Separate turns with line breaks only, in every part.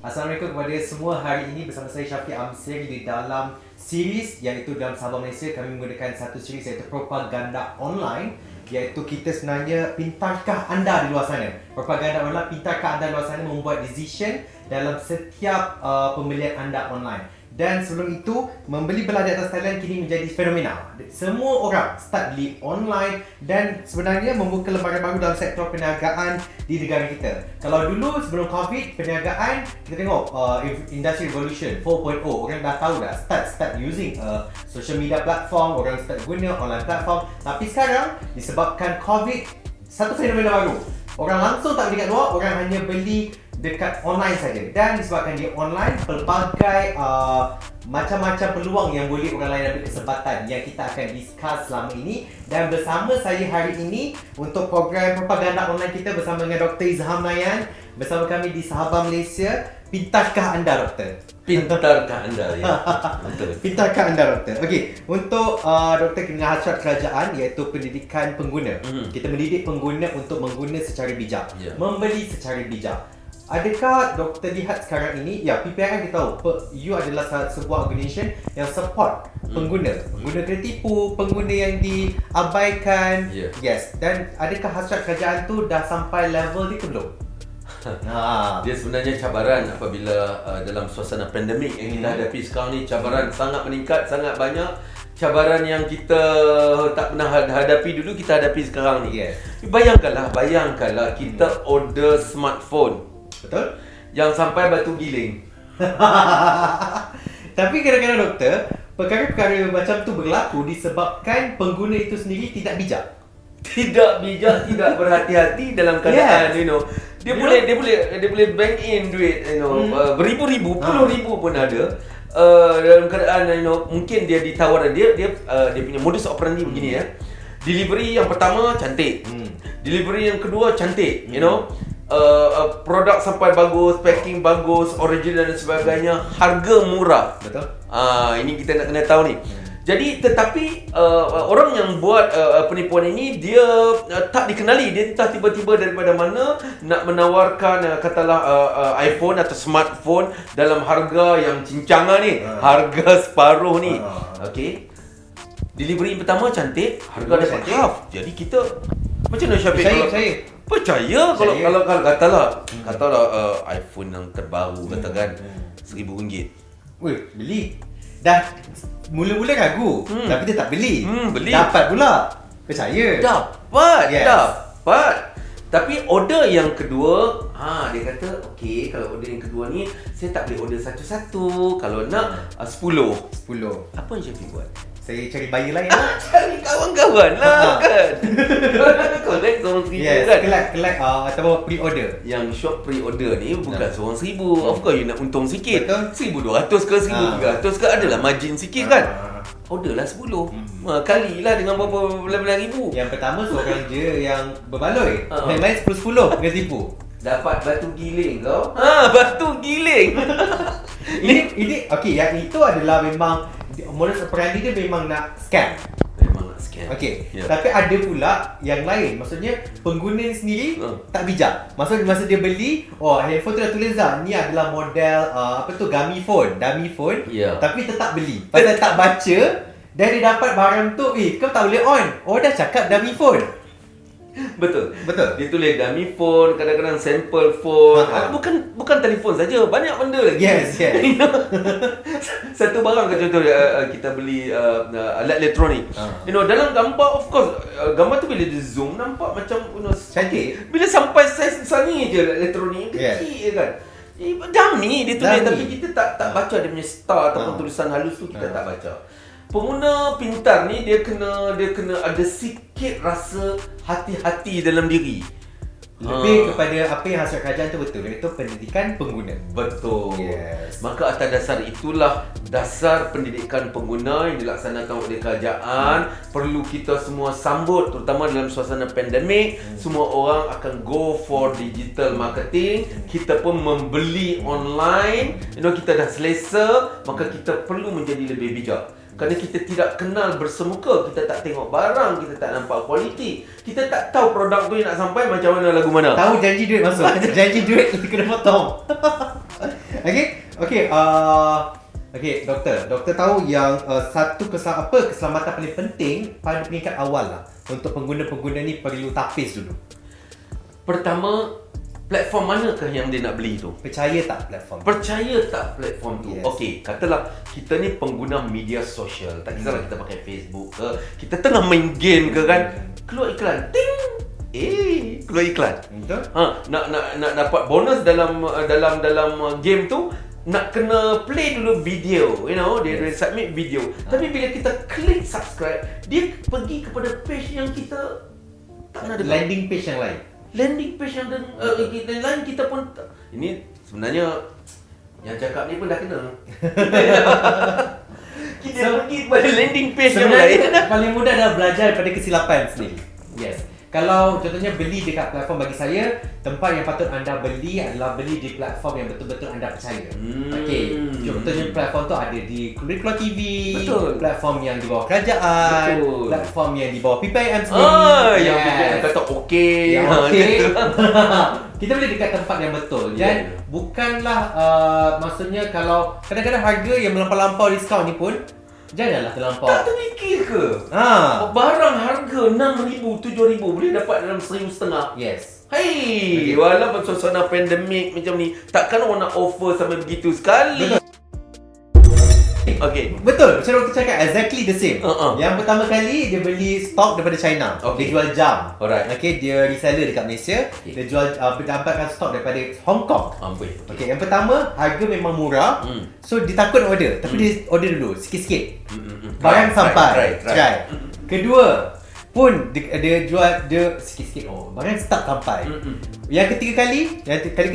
Assalamualaikum kepada semua. Hari ini bersama saya Syafiq Amsir di dalam series iaitu dalam Sabah Malaysia kami menggunakan satu series iaitu propaganda online, iaitu kita sebenarnya pintarkah anda di luar sana. Propaganda online, pintarkah anda di luar sana membuat decision dalam setiap pembelian anda online. Dan sebelum itu, membeli belah di atas talian kini menjadi fenomena. Semua orang start beli online dan sebenarnya membuka lembaran baru dalam sektor perniagaan di negara kita. Kalau dulu sebelum COVID, perniagaan kita tengok industry revolution 4.0, orang dah tahu dah start using social media platform, orang start guna online platform. Tapi sekarang disebabkan COVID, satu fenomena baru. Orang langsung tak beli kat luar, orang hanya beli dekat online saja. Dan disebabkan dia online, pelbagai macam-macam peluang yang boleh orang lain ambil kesempatan yang kita akan discuss selama ini. Dan bersama saya hari ini untuk program propaganda online kita bersama dengan Dr. Izham Nayan, bersama kami di Sahabah Malaysia. Pintarkah anda, Doktor?
Pintarkah anda, ya. Betul.
Pintarkah anda, Doktor? Okey, untuk Doktor dengan hasrat kerajaan iaitu pendidikan pengguna. Kita mendidik pengguna untuk mengguna secara bijak, membeli secara bijak. Adakah Doktor lihat sekarang ini, ya PPRM kita tahu, you adalah sebuah organisasi yang support pengguna kena tipu, pengguna yang diabaikan. Yes. Dan adakah hasrat kerajaan tu dah sampai level ni ke belum?
Dia sebenarnya cabaran apabila dalam suasana pandemik yang kita hadapi sekarang ni, cabaran sangat meningkat, sangat banyak. Cabaran yang kita tak pernah hadapi dulu, kita hadapi sekarang ni. Bayangkanlah kita order smartphone.
Betul?
Yang sampai batu giling.
Tapi kadang-kadang, Doktor, perkara-perkara macam tu berlaku disebabkan pengguna itu sendiri tidak bijak.
Tidak bijak, tidak berhati-hati dalam keadaan, Dia boleh bank in duit, beribu-ribu, puluh ribu pun ada. Dalam keadaan, mungkin dia ditawar, dia punya modus operandi begini ya. Delivery yang pertama cantik. Delivery yang kedua cantik, produk sampai bagus, packing bagus, original dan sebagainya, harga murah.
Betul.
Ini kita nak kena tahu ni. Jadi tetapi orang yang buat penipuan ini dia tak dikenali, dia entah tiba-tiba daripada mana nak menawarkan katalah iPhone atau smartphone dalam harga yang cincangan ni, harga separuh ni. Okey. Delivery pertama cantik, harga dapat half. Jadi kita macam mana Syafiq? Percaya kalau katalah iPhone yang terbaru katakan RM1,000.
Weh, beli. Dah mula-mula ragu, tapi dia tak beli.
Beli.
Dapat pula. Percaya.
Dapat. Tapi order yang kedua, dia kata, okey, kalau order yang kedua ni saya tak boleh order satu-satu. Kalau nak 10. Apa yang Syafiq buat?
Saya cari buyer lain lah.
Cari kawan-kawan lah kan. Correct, RM1,000 kan.
Kelak atau pre-order.
Yang shop pre-order ni bukan RM1,000. Of course you nak untung sikit. RM1,200 ke RM1,300 ke, adalah margin sikit kan. Order lah 10. Kalilah dengan berapa belas ribu.
Yang pertama seorang je yang berbaloi. Yang lain 10-10 dengan tipu.
Dapat batu giling kau. Batu giling.
Ini okey, yang itu adalah memang modus operandi dia memang nak scam. Okey. Tapi ada pula yang lain. Maksudnya pengguna sendiri tak bijak. Maksudnya masa dia beli, handphone tu dah tulis dah ni adalah model dummy phone. Tapi tetap beli. Pasal tak baca dan dia dapat barang tu, kau tak boleh on. Dah cakap dummy phone.
Betul. Dia tulis dummy phone, kadang-kadang sample phone. Bukan telefon saja, banyak benda lagi.
Yes.
Satu barang contoh kita beli alat elektronik. Dalam gambar, of course, gambar tu bila di zoom nampak macam
cantik.
Bila sampai saiz besar ni je elektronik, kecil kan. Dummy dia tulis, tapi kita tak baca dia punya star ataupun tulisan halus tu, kita tak baca. Pengguna pintar ni dia kena ada sikit rasa hati-hati dalam diri.
Lebih kepada apa yang hasrat kerajaan tu betul, iaitu pendidikan pengguna.
Betul.
Yes.
Maka atas dasar itulah dasar pendidikan pengguna yang dilaksanakan oleh kerajaan perlu kita semua sambut, terutama dalam suasana pandemik. Semua orang akan go for digital marketing. Kita pun membeli online. Kita dah selesa, maka kita perlu menjadi lebih bijak. Kerana kita tidak kenal bersemuka, kita tak tengok barang, kita tak nampak kualiti, kita tak tahu produk tu yang nak sampai macam mana, lagu mana.
Tahu janji duit masuk, janji duit kena potong. Okey, doktor tahu yang satu keselamatan paling penting pada peringkat awal lah untuk pengguna-pengguna ni perlu tapis dulu.
Pertama, platform manakah yang dia nak beli tu?
Percaya tak platform?
Percaya tak platform tu?
Yes.
Okey, katalah kita ni pengguna media sosial. Tak kisahlah kita pakai Facebook ke, kita tengah main game ke kan, keluar iklan. Ting! Keluar iklan.
Betul?
Nak dapat bonus dalam game tu, nak kena play dulu video, dia submit video. Tapi bila kita klik subscribe, dia pergi kepada page yang kita tak nak dengar.
Landing page yang lain.
Landing page yang lain kita pun ini sebenarnya yang cakap ni pun dah kena. Kita pergi kepada landing page yang lain.
Paling mudah adalah belajar daripada kesilapan sendiri. Yes. Kalau contohnya beli dekat platform, bagi saya tempat yang patut anda beli adalah beli di platform yang betul-betul anda percaya. Okey, contohnya platform tu ada di Keluar TV,
betul.
Platform yang di bawah kerajaan,
betul.
Platform yang di bawah PPM sendiri.
Yang PPM kata okey.
Kita boleh dekat tempat yang betul. Dan bukanlah maksudnya kalau kadang-kadang harga yang melampau-lampau diskaun ni pun janganlah terlampau.
Tak terfikir ke? Barang harga 6,000, 7,000 boleh dapat dalam 1,500.
Yes.
Hei, walaupun suasana pandemik macam ni, takkan orang nak offer sampai begitu sekali.
Betul.
Okay.
Betul, macam doktor cakap, exactly the same. Yang pertama kali dia beli stok daripada China. Dia jual jam.
Alright.
Okay, dia reseller dekat Malaysia. Dia jual dapatkan stok daripada Hong Kong. Okay, yang pertama harga memang murah. So dia takut order, tapi dia order dulu sikit-sikit. Barang sampai. Try. Kedua pun dia jual dia sikit-sikit. Barang start sampai. Yang kali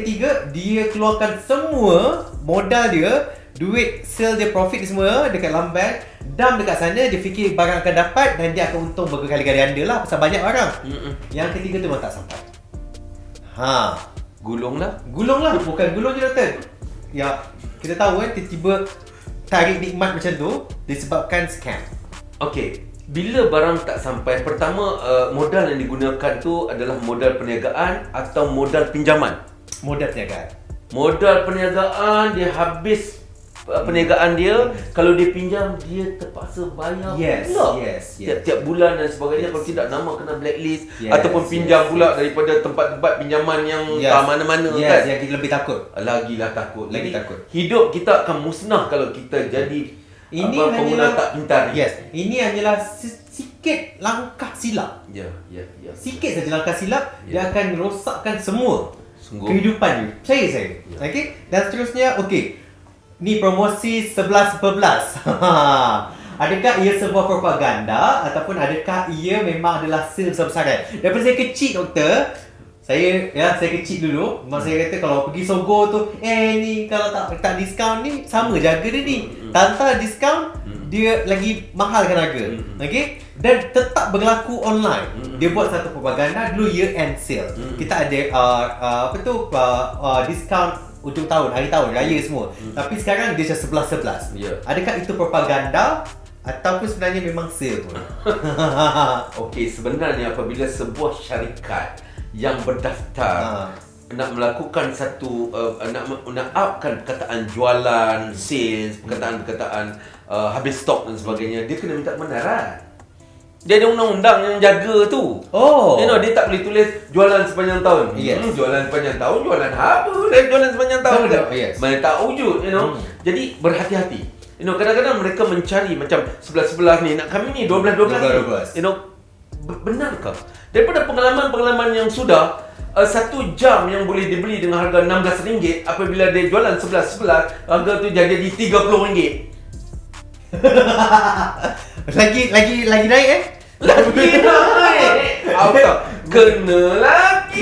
ketiga dia keluarkan semua modal dia, duit sale dia, profit dia semua dekat dalam bank, dump dekat sana. Dia fikir barang akan dapat dan dia akan untung berkali-kali ganda lah pasal banyak barang. Yang ketiga tu memang tak sampai.
Gulung lah,
bukan gulung je doktor. Ya, kita tahu tiba-tiba tarik nikmat macam tu disebabkan scam.
Okey, bila barang tak sampai, pertama modal yang digunakan tu adalah modal perniagaan atau modal pinjaman?
Modal perniagaan.
Modal perniagaan dia habis perniagaan dia, kalau dia pinjam dia terpaksa bayar pula.
Yes.
Tiap-tiap bulan dan sebagainya. Kalau tidak, nama kena blacklist ataupun pinjam pula daripada tempat-tempat pinjaman yang tak mana-mana kan.
Yang kita lebih takut.
Lagilah takut.
Lagi takut.
Hidup kita akan musnah kalau kita jadi pengguna tak pintar.
Ini hanyalah sikit langkah silap.
Ya.
Sikit saja langkah silap, dia akan rosakkan semua kehidupan you. Percaya saya. Okey. Dan seterusnya, okey. Ni promosi 11/11. Adakah ia sebuah propaganda ataupun adakah ia memang adalah sale besar-besaran? Daripada saya kecil doktor, saya kecil dulu, mak saya kata kalau pergi Sogo tu, ni kalau tak diskaun ni sama jaga dia ni. Tanpa diskaun dia lagi mahalkan harga. Okey? Dan tetap berlaku online. Dia buat satu propaganda dulu, year end sale. Kita ada diskaun ujung tahun, hari tahun raya semua. Tapi sekarang dia macam 11/11. Adakah itu propaganda ataupun sebenarnya memang sale pun?
Okey, sebenarnya apabila sebuah syarikat yang berdaftar nak melakukan satu nak upkan perkataan jualan, sales, perkataan habis stok dan sebagainya, dia kena minta kebenaran. Dia ada undang-undang yang jaga tu. Dia tak boleh tulis jualan sepanjang tahun. Jualan sepanjang tahun, jualan apa? Jualan sepanjang tahun. Mana tak wujud, Jadi berhati-hati. Kadang-kadang mereka mencari macam 11/11 ni, nak kami ni 12/12. Benarkah? Daripada pengalaman-pengalaman yang sudah, 1 jam yang boleh dibeli dengan harga RM16, apabila dia jualan 11/11, harga tu jadi RM30.
Lagi naik
Lagi naik. Kena lagi.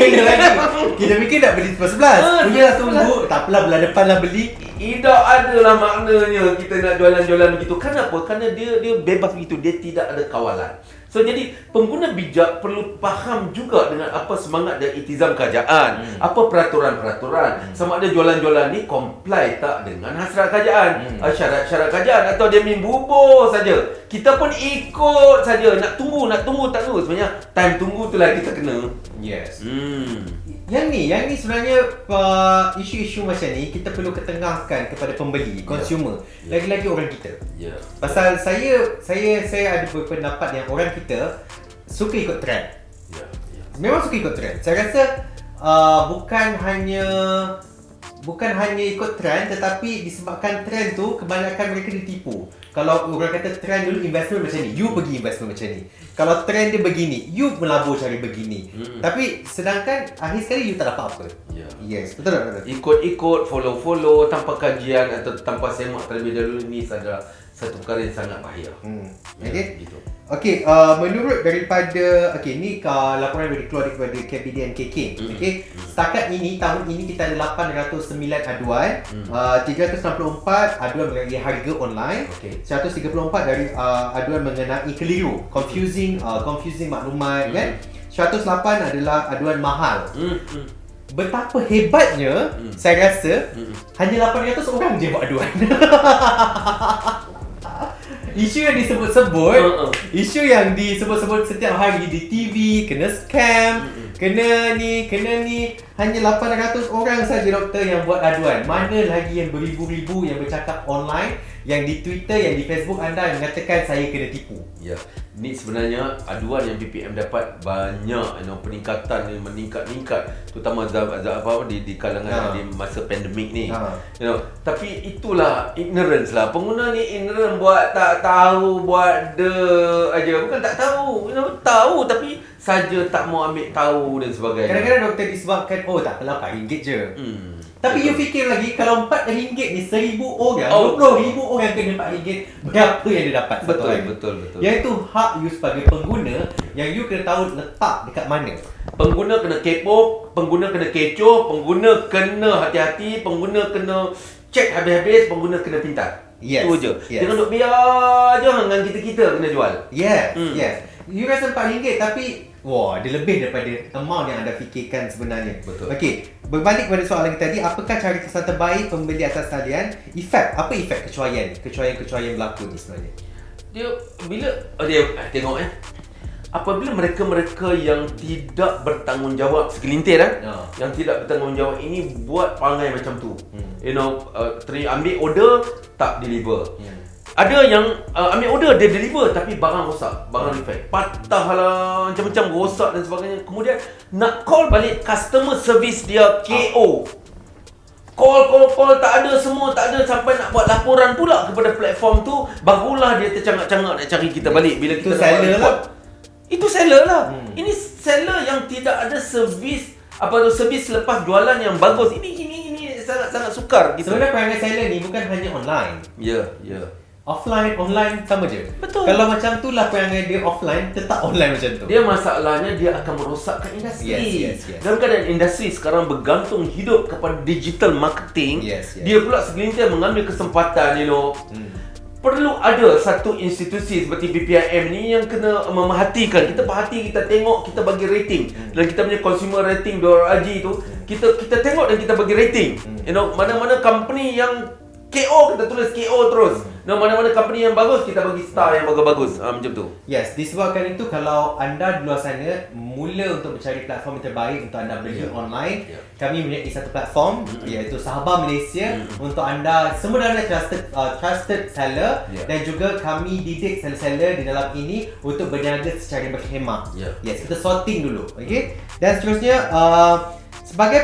Kita fikir nak beli 11/11. Punya tunggu, tak apalah bulan depan lah beli.
Tidak adalah maknanya kita nak jualan-jualan begitu. Kenapa? Kerana dia bebas begitu, dia tidak ada kawalan. So jadi pengguna bijak perlu faham juga dengan apa semangat dan iktizam kerajaan, apa peraturan-peraturan, sama ada jualan-jualan ni comply tak dengan hasrat kerajaan, syarat-syarat kerajaan, atau dia main bubur saja. Kita pun ikut saja, nak tunggu tak tunggu. Sebenarnya time tunggu tu lah kita kena.
Yes. Yang ni sebenarnya isu-isu macam ni kita perlu ketengahkan kepada pembeli, consumer, lagi-lagi orang kita. Pasal saya ada berpendapat yang orang kita suka ikut trend. Memang suka ikut trend. Saya rasa bukan hanya ikut trend, tetapi disebabkan trend tu kebanyakan mereka ditipu. Kalau orang kata trend dulu investment macam ni, you pergi investment macam ni. Kalau trend dia begini, you melabur cari begini. Tapi sedangkan akhir sekali you tak dapat apa. Yes, betul tak?
Ikut-ikut, follow-follow tanpa kajian atau tanpa semak terlebih dahulu, ni adalah satu perkara yang sangat bahaya. Gitu.
Okey, menurut daripada ni laporan yang dikeluar daripada KPDNKK. Setakat ini tahun ini kita ada 809 aduan, 364 aduan mengenai harga online, 134 dari aduan mengenai keliru, confusing maklumat kan. 108 adalah aduan mahal. Betapa hebatnya saya rasa hanya 800 orang je buat aduan. Isu yang disebut-sebut setiap hari di TV, kena scam, kena ni, hanya 800 orang saja doktor yang buat aduan. Mana lagi yang beribu-ribu yang bercakap online, yang di Twitter, yang di Facebook anda yang mengatakan saya kena tipu.
Ni sebenarnya aduan yang BPM dapat banyak, peningkatan yang meningkat, terutama di kalangan di masa pandemik ni. Tapi itulah ignorance lah. Pengguna ni ignorant, buat tak tahu, buat aja. Bukan tak tahu, tahu tapi saja tak mau ambil tahu dan sebagainya.
Kadang-kadang doktor disebabkan tak apalah RM4 je. Tapi you fikir lagi, kalau RM4 ni 1,000 orang, 20,000 orang kena RM4, berapa yang dia dapat satu hari? Betul. Iaitu hak you sebagai pengguna yang you kena tahu letak dekat mana.
Pengguna kena kepo, pengguna kena kecoh, pengguna kena hati-hati, pengguna kena cek habis-habis, pengguna kena pintar. Itu je. Jangan duk biar je dengan kita kena jual.
Yes. You rasa RM4 tapi dia lebih daripada amount yang anda fikirkan sebenarnya.
Betul.
Okey, berbalik pada soalan tadi, apakah cara kesan terbaik pembeli atas talian? Apa efek kecuaian berlaku ni sebenarnya?
Dia bila tengok apabila mereka yang tidak bertanggungjawab segelintir yang tidak bertanggungjawab ini buat perangai macam tu. Ambil order tak deliver. Ada yang ambil order dia deliver tapi barang rosak, barang defect, patah lah, macam-macam rosak dan sebagainya. Kemudian nak call balik customer service dia KO. Call tak ada, semua tak ada, sampai nak buat laporan pula kepada platform tu, barulah dia tercangak-cangak nak cari kita balik bila kita
seller lah.
Itu seller lah. Ini seller yang tidak ada servis lepas jualan yang bagus. Ini sangat sukar gitu.
Sebenarnya perangai seller ni bukan hanya online.
Ya.
Offline, online sama je.
Betul. Kalau macam tu lah perangai dia offline, tetap online macam tu. Dia masalahnya dia akan merosakkan industri.
Yes.
Dalam keadaan industri sekarang bergantung hidup kepada digital marketing, dia pula segelintir mengambil kesempatan, perlu ada satu institusi seperti BPIM ni yang kena memerhatikan. Kita perhati, kita tengok, kita bagi rating. Dan kita punya consumer rating .org tu, kita tengok dan kita bagi rating. Mana-mana company yang KO, kita tulis KO terus. Mana-mana company yang bagus, kita bagi star yang bagus-bagus. Macam tu.
Yes, disebabkan itu kalau anda di luar sana mula untuk mencari platform yang terbaik untuk anda beli online, kami mempunyai satu platform iaitu Sahabat Malaysia untuk anda sebenarnya trusted seller, dan juga kami didik seller-seller di dalam ini untuk berniaga secara berkhemah. Yes, kita sorting dulu. Okay? Dan seterusnya, sebagai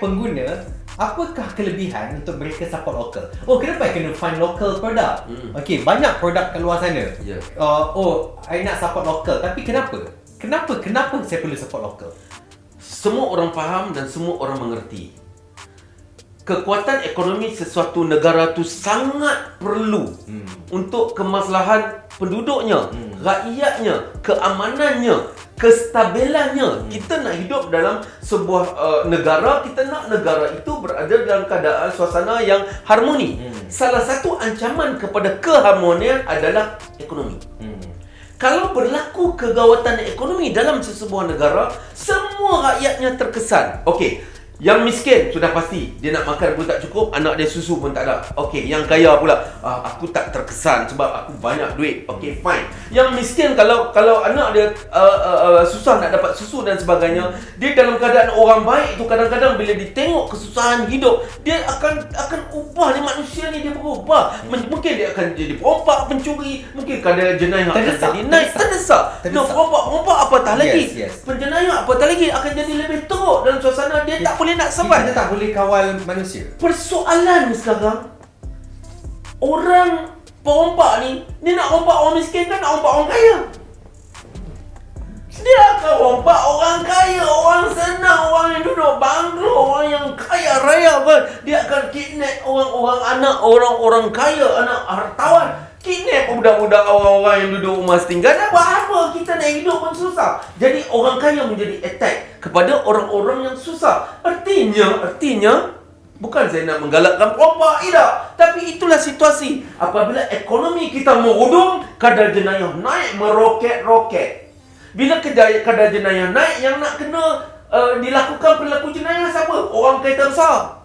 pengguna, apakah kelebihan untuk mereka support lokal? Kenapa kena find local product? Banyak produk kat luar sana. I nak support lokal, tapi kenapa? Kenapa saya perlu support lokal?
Semua orang faham dan semua orang mengerti. Kekuatan ekonomi sesuatu negara tu sangat perlu untuk kemaslahan penduduknya, rakyatnya, keamanannya, kestabilannya. Kita nak hidup dalam sebuah negara, kita nak negara itu berada dalam keadaan suasana yang harmoni. Salah satu ancaman kepada keharmonian adalah ekonomi. Kalau berlaku kegawatan ekonomi dalam sesebuah negara, semua rakyatnya terkesan. Yang miskin sudah pasti dia nak makan pun tak cukup, anak dia susu pun tak ada. Okey, yang kaya pula, aku tak terkesan sebab aku banyak duit. Okey, fine. Yang miskin kalau anak dia susah nak dapat susu dan sebagainya, dia dalam keadaan orang baik tu kadang-kadang bila dia tengok kesusahan hidup, dia akan ubah ni, manusia ni dia berubah. Mungkin dia akan jadi perompak, pencuri, mungkin kadar jenayah akan jadi naik, terdesak. No, perompak apatah lagi.
Yes.
Penjenayah apatah lagi akan jadi lebih teruk dalam suasana dia tak boleh nak survive.
Kita tak boleh kawal manusia.
Persoalan sekarang, orang perompak ni, dia nak rompak orang miskin kan nak rompak orang kaya? Dia akan rompak orang kaya, orang senang, orang yang duduk banglo, orang yang kaya raya kan. Dia akan kidnap orang-orang anak, orang-orang kaya, anak hartawan. Kidnap budak-budak orang-orang yang duduk rumah setinggal. Dah buat apa? Kita nak hidup pun susah. Jadi orang kaya menjadi attack kepada orang-orang yang susah. Artinya bukan saya nak menggalakkan perompak, tidak. Tapi itulah situasi. Apabila ekonomi kita merudum, kadar jenayah naik meroket-roket. Bila kadar jenayah naik, yang nak kena dilakukan perilaku jenayah siapa? Orang kereta besar.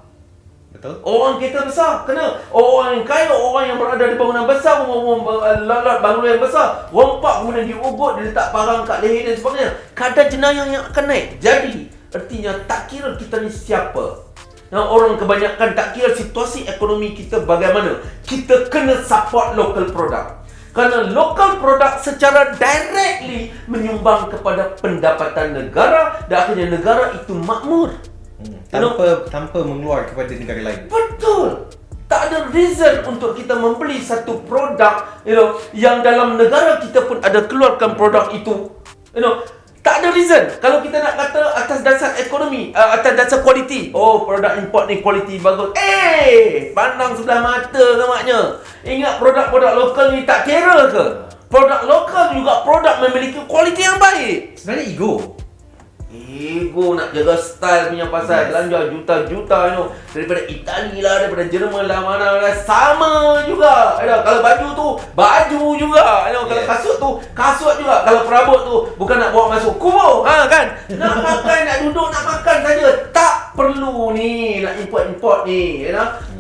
Betul?
Orang kereta besar kena. Orang yang kaya, orang yang berada di bangunan besar, lot banglo yang besar, rompak kemudian diubut, dia letak parang kat leher dan sebagainya. Kadar jenayah yang akan naik. Jadi artinya tak kira kita ni siapa. Nah, orang kebanyakan tak kira situasi ekonomi kita bagaimana, kita kena support local product. Kerana local product secara directly menyumbang kepada pendapatan negara dan akhirnya negara itu makmur.
Tanpa mengeluar kepada negara lain.
Betul. Tak ada reason untuk kita membeli satu produk, yang dalam negara kita pun ada keluarkan produk itu. Tak ada reason. Kalau kita nak kata atas dasar ekonomi, atas dasar kualiti. Oh, produk import ni kualiti bagus. Pandang sebelah mata ke maknya. Ingat produk-produk lokal ni tak kira ke? Produk lokal juga produk memiliki kualiti yang baik.
Sebenarnya ego
nak jaga style punya pasal. Belanja juta-juta daripada Itali lah, daripada Jerman lah, mana lah, sama juga. Kalau baju tu baju juga. Kalau kasut tu kasut juga. Kalau perabot tu bukan nak bawa masuk kubur, kan? Nak makan, nak duduk, nak makan saja. Tak perlu ni nak import ni,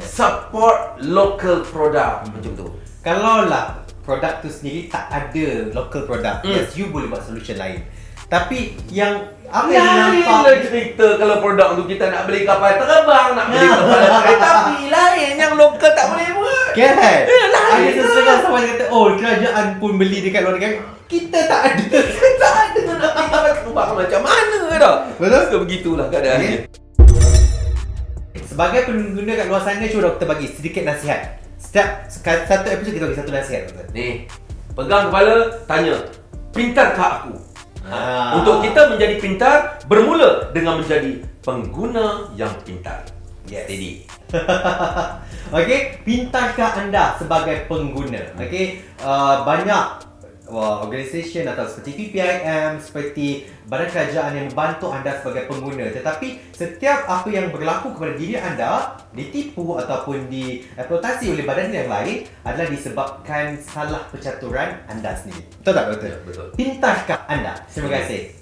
Support local product. Macam tu.
Kalau lah produk tu sendiri tak ada local product, yes, you boleh buat solution lain. Tapi yang apa yang nampak
cerita kalau produk tu kita nak beli kapal terbang, nak beli kapal kereta api, lain yang lokal tak boleh buat.
kan? Ada
Lain
sesetengah sampai kata, oh kerajaan pun beli dekat luar negara. Kita tak ada.
tak ada nak beli kapal terbang macam mana dah.
Betul?
So begitulah keadaannya.
Sebagai pengguna kat luar sana, cuba doktor bagi sedikit nasihat. Setiap satu episod kita bagi satu nasihat, doktor.
Ni, pegang kepala, tanya, pintarkah aku? Untuk kita menjadi pintar, bermula dengan menjadi pengguna yang pintar.
Yes.
Steady.
Okey, pintarkah anda sebagai pengguna? Okey, banyak organisasi atau seperti PPIM, seperti badan kerajaan yang membantu anda sebagai pengguna. Tetapi setiap apa yang berlaku kepada diri anda ditipu ataupun dieksploitasi oleh badan yang lain adalah disebabkan salah pencaturan anda sendiri. Betul tak, doktor?
Ya, betul.
Pintarkah anda? Terima kasih.